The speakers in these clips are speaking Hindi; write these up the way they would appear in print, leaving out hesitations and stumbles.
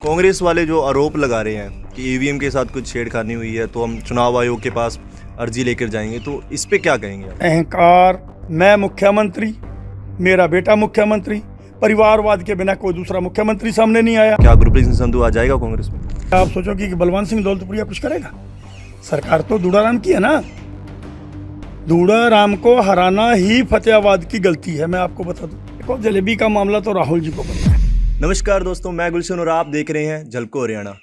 कांग्रेस वाले जो आरोप लगा रहे हैं कि ईवीएम के साथ कुछ छेड़खानी हुई है तो हम चुनाव आयोग के पास अर्जी लेकर जाएंगे, तो इस पे क्या कहेंगे आप? अहंकार, मैं मुख्यमंत्री, मेरा बेटा मुख्यमंत्री, परिवारवाद के बिना कोई दूसरा मुख्यमंत्री सामने नहीं आया। क्या गुरप्रीत सिंह संधू आ जाएगा कांग्रेस में? आप सोचो कि बलवंत सिंह दौलतपुरिया कुछ करेगा? सरकार तो दूड़ाराम की है ना। दूड़ाराम को हराना ही फतेहाबाद की गलती है, मैं आपको बता दूं। देखो, जलेबी का मामला तो राहुल जी को पता है। नमस्कार दोस्तों, मैं गुलशन और आप देख रहे हैं झलको हरियाणा।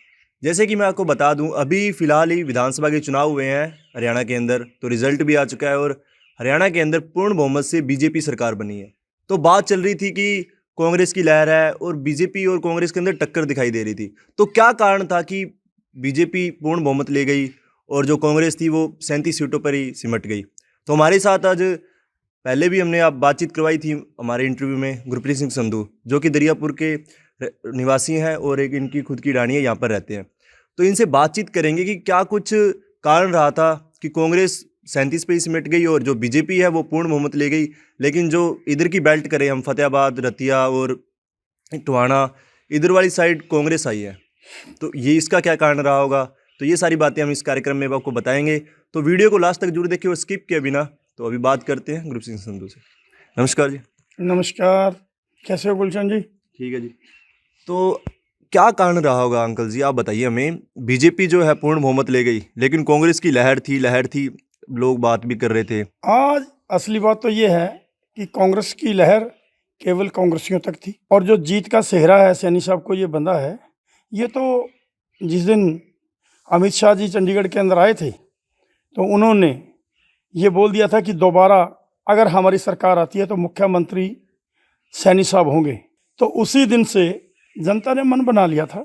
जैसे कि मैं आपको बता दूं, अभी फिलहाल ही विधानसभा के चुनाव हुए हैं हरियाणा के अंदर, तो रिजल्ट भी आ चुका है और हरियाणा के अंदर पूर्ण बहुमत से बीजेपी सरकार बनी है। तो बात चल रही थी कि कांग्रेस की लहर है और बीजेपी और कांग्रेस के अंदर टक्कर दिखाई दे रही थी। तो क्या कारण था कि बीजेपी पूर्ण बहुमत ले गई और जो कांग्रेस थी वो 37 सीटों पर ही सिमट गई? तो हमारे साथ आज पहले भी हमने आप बातचीत करवाई थी हमारे इंटरव्यू में गुरप्रीत सिंह संधू, जो कि दरियापुर के निवासी हैं और एक इनकी खुद की डाणी है, यहाँ पर रहते हैं। तो इनसे बातचीत करेंगे कि क्या कुछ कारण रहा था कि कांग्रेस 37 पे ही सिमट गई और जो बीजेपी है वो पूर्ण बहुमत ले गई, लेकिन जो इधर की बेल्ट करें हम, फतेहाबाद, रतिया और टोहाना, इधर वाली साइड कांग्रेस आई है। तो ये इसका क्या कारण रहा होगा? तो ये सारी बातें हम इस कार्यक्रम में आपको बताएंगे, तो वीडियो को लास्ट तक जरूर देखिए और स्किप किए बिना। तो अभी बात करते हैं गुरप्रीत सिंह संधू से। नमस्कार जी। नमस्कार, कैसे हो गुलशन जी? ठीक है जी। तो क्या कारण रहा होगा अंकल जी, आप बताइए हमें। बीजेपी जो है पूर्ण बहुमत ले गई, लेकिन कांग्रेस की लहर थी, लोग बात भी कर रहे थे। आज असली बात तो ये है कि कांग्रेस की लहर केवल कांग्रेसियों तक थी, और जो जीत का सेहरा है सैनी साहब को ये बंधा है। ये तो जिस दिन अमित शाह जी चंडीगढ़ के अंदर आए थे तो उन्होंने ये बोल दिया था कि दोबारा अगर हमारी सरकार आती है तो मुख्यमंत्री सैनी साहब होंगे। तो उसी दिन से जनता ने मन बना लिया था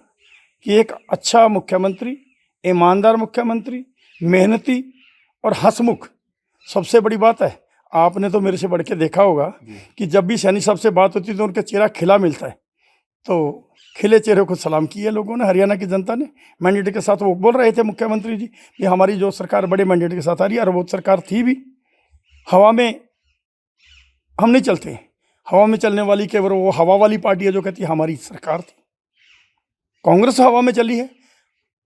कि एक अच्छा मुख्यमंत्री, ईमानदार मुख्यमंत्री, मेहनती और हंसमुख। सबसे बड़ी बात है, आपने तो मेरे से बढ़ के देखा होगा कि जब भी सैनी साहब से बात होती है तो उनका चेहरा खिला मिलता है। तो खिले चेहरे को सलाम किया लोगों ने, हरियाणा की जनता ने मैंडेट के साथ। वो बोल रहे थे मुख्यमंत्री जी कि हमारी जो सरकार बड़े मैंडेट के साथ आ रही है, और वो सरकार थी भी। हवा में हम नहीं चलते, हवा में चलने वाली केवल वो हवा वाली पार्टी है जो कहती है हमारी सरकार थी। कांग्रेस हवा में चली है,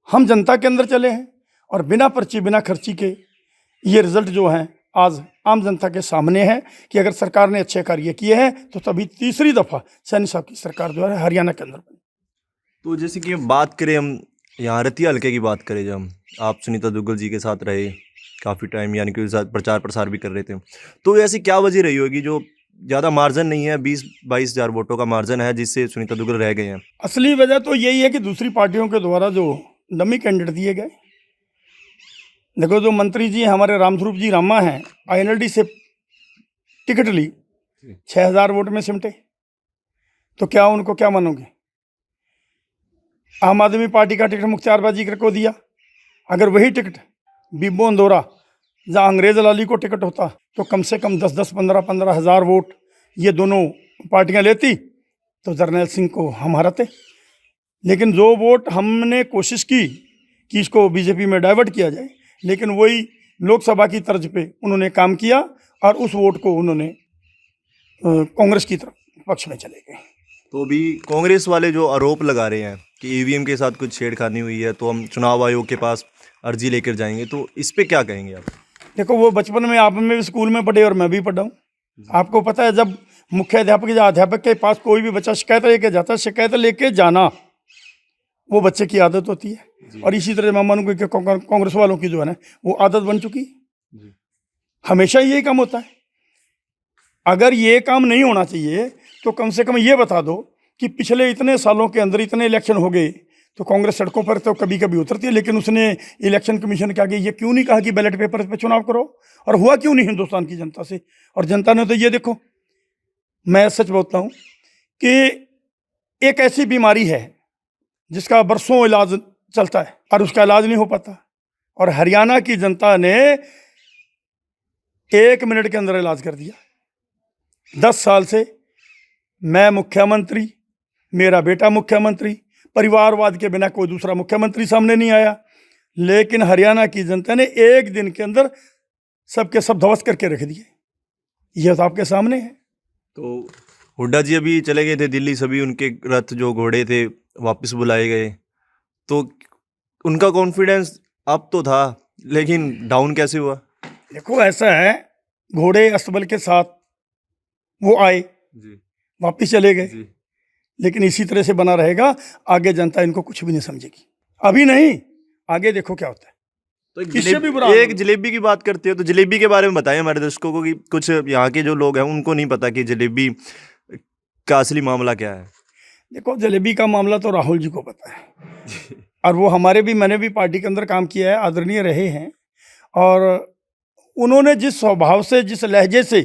हम जनता के अंदर चले हैं, और बिना पर्ची बिना खर्ची के ये रिजल्ट जो हैं आज आम जनता के सामने है कि अगर सरकार ने अच्छे कार्य किए हैं तो तभी तीसरी दफा सैनी साहब की सरकार जो है हरियाणा के अंदर बनी। तो जैसे कि बात करें हम यहाँ रतिया हल्के की बात करें, जब आप सुनीता दुग्गल जी के साथ रहे काफ़ी टाइम, यानी कि उनके साथ प्रचार प्रसार भी कर रहे थे, तो ऐसी क्या वजह रही होगी जो ज़्यादा मार्जिन नहीं है, 20-22 हज़ार वोटों का मार्जिन है जिससे सुनीता दुग्गल रह गए हैं? असली वजह तो यही है कि दूसरी पार्टियों के द्वारा जो डमी कैंडिडेट दिए गए। देखो, जो मंत्री जी हमारे रामस्वरूप जी रामा हैं, आईएनएलडी से टिकट ली, 6000 वोट में सिमटे। तो क्या उनको क्या मानोगे? आम आदमी पार्टी का टिकट मुख्तार बाजीगर को दिया। अगर वही टिकट बिब्बो अंदौरा जहाँ अंग्रेज लाली को टिकट होता तो कम से कम 10-10, 15-15 हज़ार वोट ये दोनों पार्टियां लेती तो जर्नैल सिंह को हम हराते। लेकिन जो वोट हमने कोशिश की कि इसको बीजेपी में डाइवर्ट किया जाए, लेकिन वही लोकसभा की तर्ज पे उन्होंने काम किया और उस वोट को उन्होंने कांग्रेस की तरफ पक्ष में चले गए। तो अभी कांग्रेस वाले जो आरोप लगा रहे हैं कि ईवीएम के साथ कुछ छेड़खानी हुई है तो हम चुनाव आयोग के पास अर्जी लेकर जाएंगे, तो इस पे क्या कहेंगे आप? देखो, वो बचपन में आप में भी स्कूल में पढ़े और मैं भी पढ़ा हूँ। आपको पता है, जब मुख्य अध्यापक या अध्यापक के पास कोई भी बच्चा शिकायत लेके जाता है, शिकायत लेके जाना वो बच्चे की आदत होती है। और इसी तरह मैं मानूंगा कि कांग्रेस वालों की जो है ना वो आदत बन चुकी है। हमेशा यही काम होता है। अगर ये काम नहीं होना चाहिए तो कम से कम ये बता दो कि पिछले इतने सालों के अंदर इतने इलेक्शन हो गए तो कांग्रेस सड़कों पर तो कभी कभी उतरती है, लेकिन उसने इलेक्शन कमीशन के आगे ये क्यों नहीं कहा कि बैलेट पेपर पे चुनाव करो? और हुआ क्यों नहीं हिंदुस्तान की जनता से? और जनता ने तो ये देखो, मैं सच बोलता हूँ कि एक ऐसी बीमारी है जिसका बरसों इलाज चलता है और उसका इलाज नहीं हो पाता, और हरियाणा की जनता ने 1 मिनट के अंदर इलाज कर दिया। 10 साल से मैं मुख्यमंत्री, मेरा बेटा मुख्यमंत्री, परिवारवाद के बिना कोई दूसरा मुख्यमंत्री सामने नहीं आया, लेकिन हरियाणा की जनता ने एक दिन के अंदर सबके सब ध्वस्त करके रख दिए। यह तो आपके सामने है। तो हुड्डा जी अभी चले गए थे दिल्ली, सभी उनके रथ जो घोड़े थे वापस बुलाए गए, तो उनका कॉन्फिडेंस अप तो था, लेकिन डाउन कैसे हुआ? देखो ऐसा है, घोड़े अस्तबल के साथ वो आए, जी वापिस चले गए, जी। लेकिन इसी तरह से बना रहेगा। आगे जनता इनको कुछ भी नहीं समझेगी, अभी नहीं, आगे देखो क्या होता है। तो एक इससे भी बुरा एक जलेबी की बात करते हो, तो जलेबी के बारे में बताएं हमारे दर्शकों को, कि कुछ यहाँ के जो लोग हैं उनको नहीं पता कि जलेबी का असली मामला क्या है। देखो, जलेबी का मामला तो राहुल जी को पता है, और वो हमारे भी, मैंने भी पार्टी के अंदर काम किया है, आदरणीय रहे हैं, और उन्होंने जिस स्वभाव से, जिस लहजे से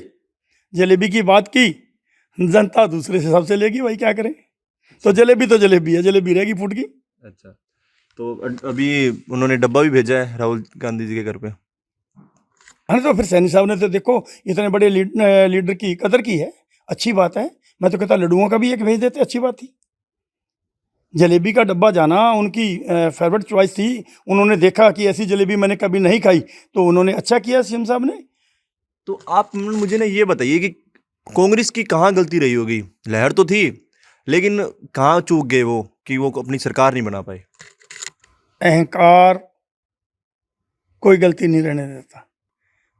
जलेबी की बात की, जनता दूसरे हिसाब से लेगी, भाई क्या करें। तो जलेबी है, जलेबी रहेगी फूट की। अच्छा, तो अभी उन्होंने डब्बा भी भेजा है राहुल गांधी जी के घर पे। हाँ, तो फिर सैनी साहब ने तो देखो इतने बड़े लीडर की कदर की है, अच्छी बात है। मैं तो कहता लड्डुओं का भी एक भेज देते, अच्छी बात थी। जलेबी का डब्बा जाना उनकी फेवरेट चॉइस थी। उन्होंने देखा कि ऐसी जलेबी मैंने कभी नहीं खाई, तो उन्होंने अच्छा किया सीएम साहब ने। तो आप मुझे ना ये बताइए कि कांग्रेस की कहाँ गलती रही होगी? लहर तो थी, लेकिन कहाँ चूक गए वो कि वो अपनी सरकार नहीं बना पाए? अहंकार कोई गलती नहीं रहने देता।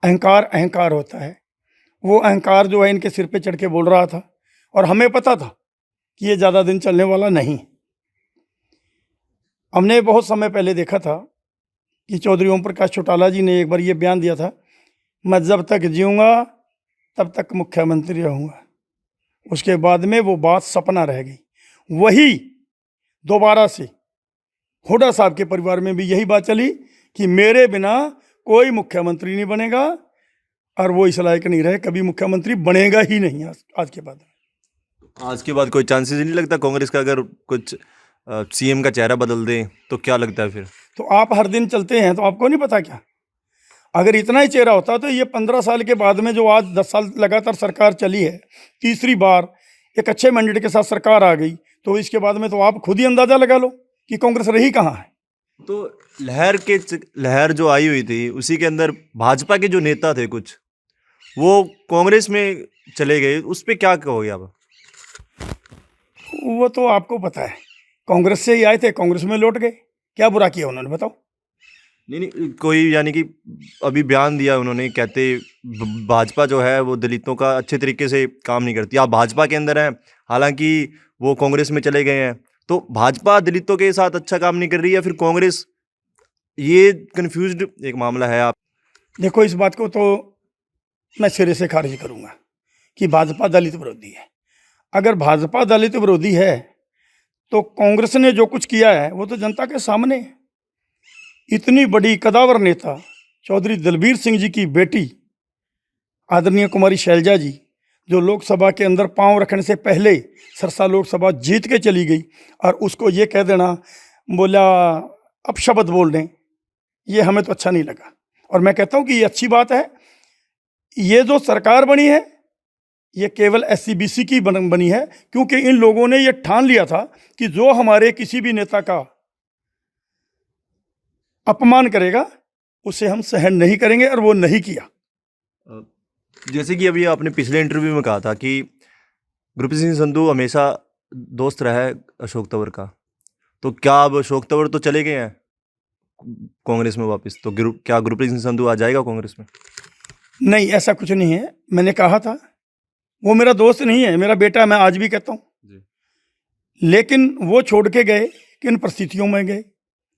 अहंकार अहंकार होता है। वो अहंकार जो है इनके सिर पे चढ़ के बोल रहा था, और हमें पता था कि ये ज़्यादा दिन चलने वाला नहीं। हमने बहुत समय पहले देखा था कि चौधरी ओम प्रकाश चौटाला जी ने एक बार ये बयान दिया था, मैं जब तक जीऊँगा तब तक मुख्यमंत्री रहूँगा। उसके बाद में वो बात सपना रह गई। वही दोबारा से हुड्डा साहब के परिवार में भी यही बात चली कि मेरे बिना कोई मुख्यमंत्री नहीं बनेगा, और वो इस लायक नहीं रहे, कभी मुख्यमंत्री बनेगा ही नहीं आज के बाद। आज के बाद कोई चांसेस नहीं लगता कांग्रेस का, अगर कुछ सीएम का चेहरा बदल दे तो क्या लगता है फिर? तो आप हर दिन चलते हैं, तो आपको नहीं पता क्या? अगर इतना ही चेहरा होता तो ये 15 साल के बाद में, जो आज 10 साल लगातार सरकार चली है, तीसरी बार एक अच्छे मैंडेट के साथ सरकार आ गई, तो इसके बाद में तो आप खुद ही अंदाजा लगा लो कि कांग्रेस रही कहाँ है। तो लहर जो आई हुई थी, उसी के अंदर भाजपा के जो नेता थे कुछ, वो कांग्रेस में चले गए, उस पर क्या कहोगे आप? वो तो आपको पता है, कांग्रेस से ही आए थे, कांग्रेस में लौट गए। क्या बुरा किया उन्होंने, बताओ? नहीं, कोई यानी कि अभी बयान दिया उन्होंने, कहते भाजपा जो है वो दलितों का अच्छे तरीके से काम नहीं करती। आप भाजपा के अंदर हैं, हालांकि वो कांग्रेस में चले गए हैं, तो भाजपा दलितों के साथ अच्छा काम नहीं कर रही है फिर कांग्रेस? ये कंफ्यूज्ड एक मामला है। आप देखो, इस बात को तो मैं सिरे से खारिज करूंगा कि भाजपा दलित विरोधी है। अगर भाजपा दलित विरोधी है तो कांग्रेस ने जो कुछ किया है वो तो जनता के सामने है। इतनी बड़ी कदावर नेता चौधरी दलबीर सिंह जी की बेटी आदरणीय कुमारी शैलजा जी, जो लोकसभा के अंदर पांव रखने से पहले सरसा लोकसभा जीत के चली गई, और उसको ये कह देना, बोला अपशब्द बोल दें, ये हमें तो अच्छा नहीं लगा। और मैं कहता हूँ कि ये अच्छी बात है। ये जो सरकार बनी है ये केवल SC-BC की बनी है, क्योंकि इन लोगों ने ये ठान लिया था कि जो हमारे किसी भी नेता का अपमान करेगा उसे हम सहन नहीं करेंगे, और वो नहीं किया। जैसे कि अभी आपने पिछले इंटरव्यू में कहा था कि गुरप्रीत सिंह संधू हमेशा दोस्त रहा है अशोक तंवर का, तो क्या अब अशोक तंवर तो चले गए हैं कांग्रेस में वापस, तो क्या गुरप्रीत सिंह संधू आ जाएगा कांग्रेस में? नहीं, ऐसा कुछ नहीं है। मैंने कहा था वो मेरा दोस्त नहीं है, मेरा बेटा है, मैं आज भी कहता हूँ। लेकिन वो छोड़ के गए, किन परिस्थितियों में गए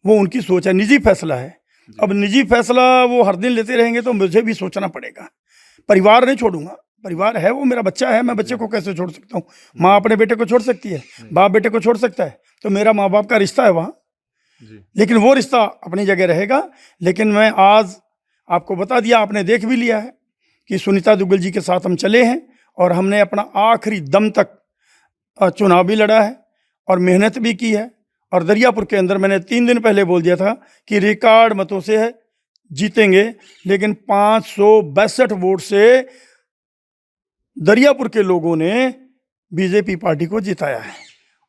वो उनकी सोच है, निजी फैसला है। अब निजी फैसला वो हर दिन लेते रहेंगे तो मुझे भी सोचना पड़ेगा। परिवार नहीं छोड़ूंगा, परिवार है, वो मेरा बच्चा है, मैं बच्चे को कैसे छोड़ सकता हूँ? माँ अपने बेटे को छोड़ सकती है, बाप बेटे को छोड़ सकता है, तो मेरा माँ बाप का रिश्ता है वहाँ, लेकिन वो रिश्ता अपनी जगह रहेगा। लेकिन मैं आज आपको बता दिया, आपने देख भी लिया है कि सुनीता दुग्गल जी के साथ हम चले हैं, और हमने अपना आखिरी दम तक चुनाव भी लड़ा है और मेहनत भी की है। और दरियापुर के अंदर मैंने 3 दिन पहले बोल दिया था कि रिकॉर्ड मतों से जीतेंगे, लेकिन 562 वोट से दरियापुर के लोगों ने बीजेपी पार्टी को जिताया है।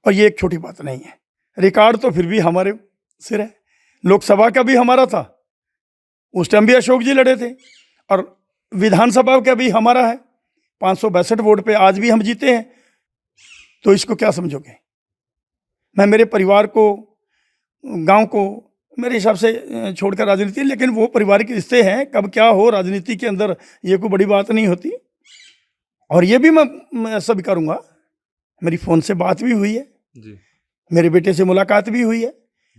और ये एक छोटी बात नहीं है, रिकॉर्ड तो फिर भी हमारे सिर है। लोकसभा का भी हमारा था, उस टाइम भी अशोक जी लड़े थे, और विधानसभा का भी हमारा है। 562 वोट पे आज भी हम जीते हैं, तो इसको क्या समझोगे? मैं मेरे परिवार को, गांव को मेरे हिसाब से छोड़कर राजनीति, लेकिन वो पारिवारिक रिश्ते हैं, कब क्या हो राजनीति के अंदर ये कोई बड़ी बात नहीं होती। और ये भी मैं ऐसा भी करूँगा, मेरी फ़ोन से बात भी हुई है जी मेरे बेटे से मुलाकात भी हुई है,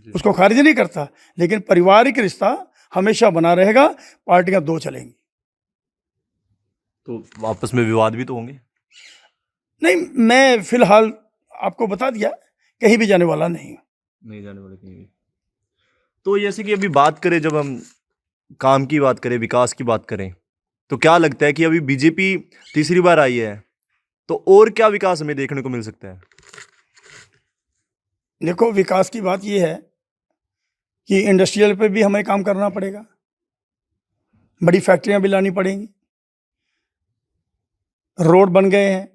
उसको खारिज नहीं करता, लेकिन पारिवारिक रिश्ता हमेशा बना रहेगा। पार्टियां दो चलेंगी, तो आपस में विवाद भी तो होंगे। नहीं मैं फिलहाल आपको बता दिया कहीं भी जाने वाला नहीं हूं। नहीं जाने वाले कहीं भी। तो जैसे कि अभी बात करें, जब हम काम की बात करें, विकास की बात करें, तो क्या लगता है कि अभी बीजेपी तीसरी बार आई है, तो और क्या विकास हमें देखने को मिल सकता है? देखो, विकास की बात यह है कि इंडस्ट्रियल पे भी हमें काम करना पड़ेगा, बड़ी फैक्ट्रियां भी लानी पड़ेंगी, रोड बन गए हैं,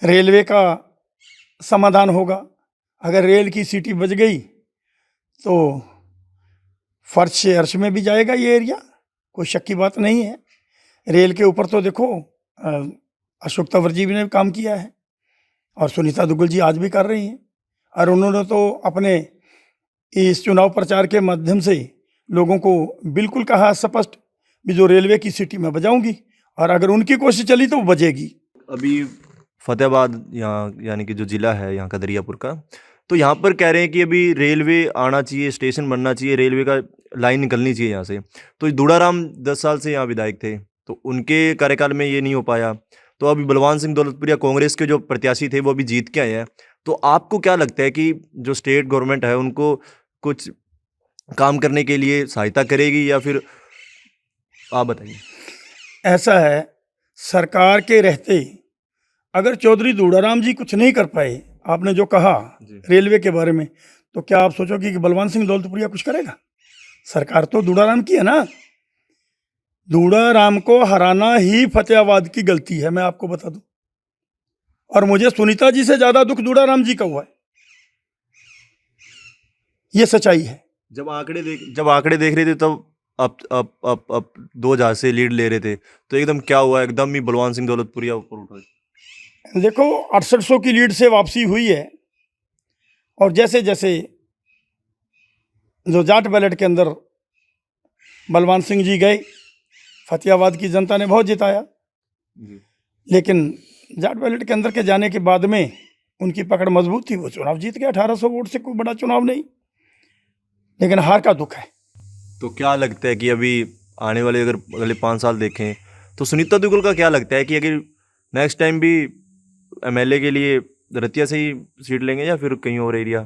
रेलवे का समाधान होगा। अगर रेल की सीटी बच गई तो फर्श से अर्श में भी जाएगा ये एरिया, कोई शक की बात नहीं है। रेल के ऊपर तो देखो अशोक तंवर जी ने काम किया है और सुनीता दुग्गल जी आज भी कर रही हैं, और उन्होंने तो अपने इस चुनाव प्रचार के माध्यम से लोगों को बिल्कुल कहा स्पष्ट भी जो रेलवे की सिटी में बजाऊंगी, और अगर उनकी कोशिश चली तो वो बजेगी। अभी फतेहाबाद यहाँ यानी कि जो ज़िला है यहाँ का दरियापुर का, तो यहाँ पर कह रहे हैं कि अभी रेलवे आना चाहिए, स्टेशन बनना चाहिए, रेलवे का लाइन निकलनी चाहिए यहाँ से। तो दूड़ाराम 10 साल से यहाँ विधायक थे, तो उनके कार्यकाल में ये नहीं हो पाया। तो अभी बलवान सिंह दौलतपुरिया कांग्रेस के जो प्रत्याशी थे वो अभी जीत के आए हैं। तो आपको क्या लगता है कि जो स्टेट गवर्नमेंट है उनको कुछ काम करने के लिए सहायता करेगी, या फिर आप बताइए? ऐसा है, सरकार के रहते अगर चौधरी दूड़ाराम जी कुछ नहीं कर पाए, आपने जो कहा रेलवे के बारे में, तो क्या आप सोचोगे कि बलवान सिंह दौलतपुरिया कुछ करेगा? सरकार तो दूड़ाराम की है ना। दूड़ाराम को हराना ही फतेहाबाद की गलती है, मैं आपको बता दूं। और मुझे सुनीता जी से ज्यादा दुख दूड़ाराम जी का हुआ है, ये सच्चाई है। जब आंकड़े देख रहे थे तब अब 2000 से लीड ले रहे थे, तो एकदम क्या हुआ, एकदम ही बलवान सिंह दौलतपुरिया ऊपर उठा। देखो 6800 की लीड से वापसी हुई है, और जैसे जैसे जो जाट बैलेट के अंदर बलवान सिंह जी गए, फतेहाबाद की जनता ने बहुत जिताया, लेकिन जाट बैलेट के अंदर के जाने के बाद में उनकी पकड़ मजबूत थी, वो चुनाव जीत गए 1800 वोट से। कोई बड़ा चुनाव नहीं, लेकिन हार का दुख है। तो क्या लगता है कि अभी आने वाले अगर अगले 5 साल देखें, तो सुनीता दुग्गल का क्या लगता है कि अगर नेक्स्ट टाइम भी एमएलए के लिए रतिया से ही सीट लेंगे या फिर कहीं और एरिया?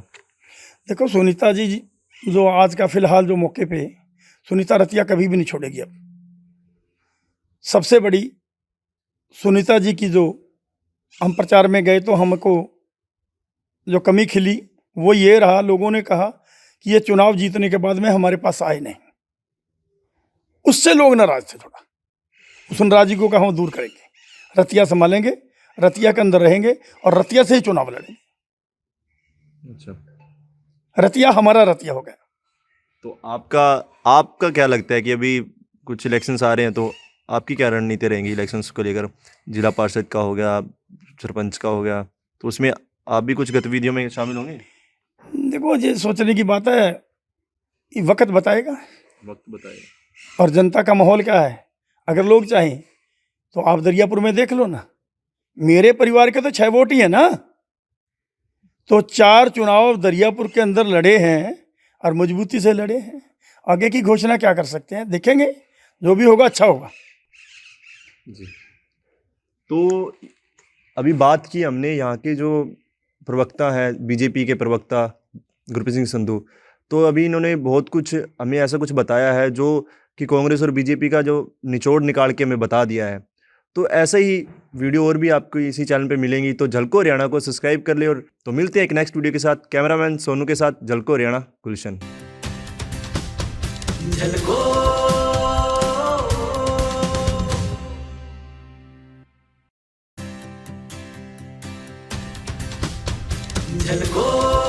देखो, सुनीता जी जो आज का फिलहाल जो मौके पे, सुनीता रतिया कभी भी नहीं छोड़ेगी। अब सबसे बड़ी सुनीता जी की जो हम प्रचार में गए तो हमको जो कमी खिली वो ये रहा, लोगों ने कहा कि ये चुनाव जीतने के बाद में हमारे पास आए नहीं। उससे लोग नाराज थे थोड़ा, उस नाराजगी को हम दूर करेंगे, रतिया संभालेंगे, रतिया के अंदर रहेंगे और रतिया से ही चुनाव लड़ेंगे। अच्छा, रतिया हमारा रतिया हो गया। तो आपका क्या लगता है कि अभी कुछ इलेक्शंस आ रहे हैं, तो आपकी क्या रणनीति रहेंगी इलेक्शंस को लेकर? जिला पार्षद का हो गया, सरपंच का हो गया, तो उसमें आप भी कुछ गतिविधियों में शामिल होंगे? देखो, ये सोचने की बात है, ये वक्त बताएगा, वक्त बताएगा। और जनता का माहौल क्या है। अगर लोग चाहें तो आप दरियापुर में देख लो ना, मेरे परिवार के तो 6 वोट ही है ना, तो 4 चुनाव दरियापुर के अंदर लड़े हैं और मजबूती से लड़े हैं। आगे की घोषणा क्या कर सकते हैं, देखेंगे, जो भी होगा अच्छा होगा जी। तो अभी बात की हमने यहाँ के जो प्रवक्ता है, बीजेपी के प्रवक्ता गुरप्रीत सिंह संधू, तो अभी इन्होंने बहुत कुछ हमें ऐसा कुछ बताया है जो कि कांग्रेस और बीजेपी का जो निचोड़ निकाल के हमें बता दिया है। तो ऐसे ही वीडियो और भी आपको इसी चैनल पे मिलेंगी, तो झलको हरियाणा को सब्सक्राइब कर ले। और तो मिलते हैं एक नेक्स्ट वीडियो के साथ। कैमरामैन सोनू के साथ, झलको हरियाणा, गुलशन। झलको